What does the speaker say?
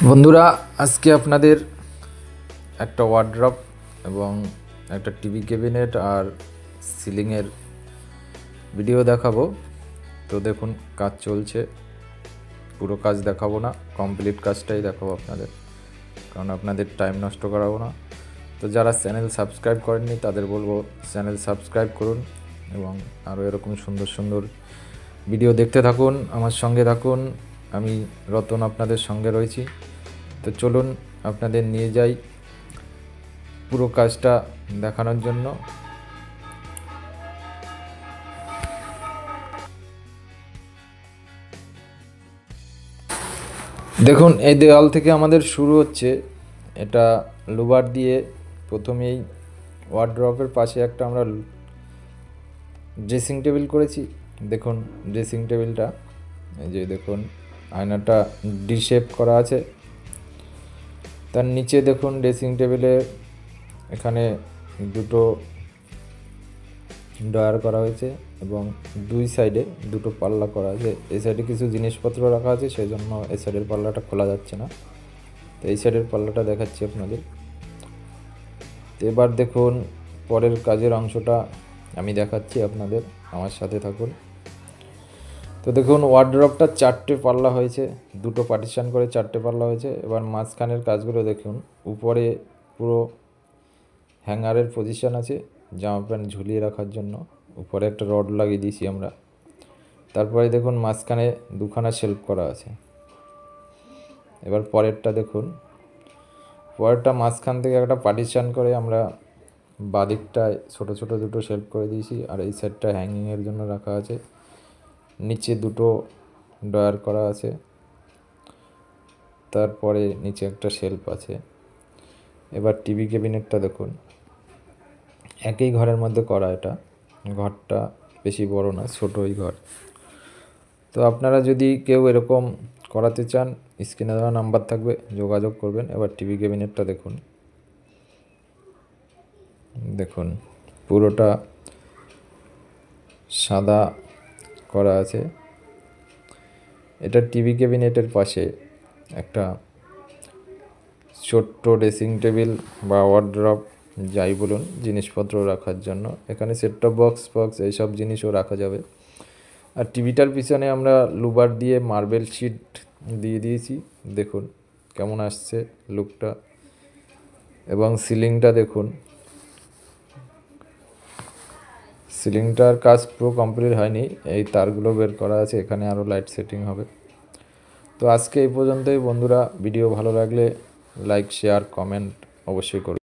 বন্ধুরা, আজকে আপনাদের একটা ওয়ার্ড্রপ এবং একটা টিভি ক্যাবিনেট আর সিলিংয়ের ভিডিও দেখাবো। তো দেখুন, কাজ চলছে। পুরো কাজ দেখাবো না, কমপ্লিট কাজটাই দেখাবো আপনাদের, কারণ আপনাদের টাইম নষ্ট করাবো না। তো যারা চ্যানেল সাবস্ক্রাইব করেননি তাদের বলবো চ্যানেল সাবস্ক্রাইব করুন এবং আরও এরকম সুন্দর সুন্দর ভিডিও দেখতে থাকুন, আমার সঙ্গে থাকুন। আমি রতন আপনাদের সঙ্গে রয়েছি। তো চলুন আপনাদের নিয়ে যাই পুরো কাজটা দেখানোর জন্য। দেখুন, এই দেওয়াল থেকে আমাদের শুরু হচ্ছে। এটা লোবার দিয়ে প্রথমেই ওয়ার্ড্রপের পাশে একটা আমরা ড্রেসিং টেবিল করেছি। দেখুন ড্রেসিং টেবিলটা, এই যে দেখুন আয়নাটা ডি শেপ করা আছে। তার নিচে দেখুন ড্রেসিং টেবিলে এখানে দুটো ড্রয়ার করা হয়েছে এবং দুই সাইডে দুটো পাল্লা করা আছে। এই সাইডে কিছু জিনিসপত্র রাখা আছে, সেই জন্য এই সাইডের পাল্লাটা খোলা যাচ্ছে না। তো এই সাইডের পাল্লাটা দেখাচ্ছি আপনাদের। তো এবার দেখুন পরের কাজের অংশটা আমি দেখাচ্ছি আপনাদের, আমার সাথে থাকুন। তো দেখুন ওয়ার্ড্রপটা 4টে পাল্লা হয়েছে, দুটো পার্টিশন করে 4টে পাল্লা হয়েছে। এবার মাঝখানের কাজগুলো দেখুন। উপরে পুরো হ্যাঙ্গারের পজিশন আছে জামা প্যান্ট ঝুলিয়ে রাখার জন্য, উপরে একটা রড লাগিয়ে দিয়েছি আমরা। তারপরে দেখুন মাঝখানে দুখানা শেলফ করা আছে। এবার পরেরটা দেখুন, পরেরটা মাঝখান থেকে একটা পার্টিশন করে আমরা বাদিকটায় ছোটো ছোটো দুটো শেলফ করে দিয়েছি, আর এই সাইডটা হ্যাঙ্গিংয়ের জন্য রাখা আছে। নিচে দুটো ড্রয়ার করা আছে, তারপরে নিচে একটা শেলফ আছে। এবার টিভি ক্যাবিনেটটা দেখুন, একই ঘরের মধ্যে করা। এটা ঘরটা বেশি বড় না, ছোটোই ঘর। তো আপনারা যদি কেউ এরকম করাতে চান, স্ক্রিনে দেওয়া নাম্বার থাকবে, যোগাযোগ করবেন। এবার টিভি ক্যাবিনেটটা দেখুন, দেখুন পুরোটা সাদা করা আছে। এটা টিভি ক্যাবিনেটের পাশে একটা ছোট্ট ড্রেসিং টেবিল বা ওয়ার্ড্রপ যাই বলুন, জিনিসপত্র রাখার জন্য। এখানে সেট টপ বক্স এইসব জিনিসও রাখা যাবে। আর টিভিটার পিছনে আমরা লুবার দিয়ে মার্বেল শিট দিয়ে দিয়েছি, দেখুন কেমন আসছে লুকটা। এবং সিলিংটা দেখুন, সিলিংটার কাজ পুরো কমপ্লিট হয়নি, এই তারগুলো বের করা আছে, এখানে আরও লাইট সেটিং হবে। তো আজকে এই পর্যন্তই বন্ধুরা। ভিডিও ভালো লাগলে লাইক, শেয়ার, কমেন্ট অবশ্যই করুন।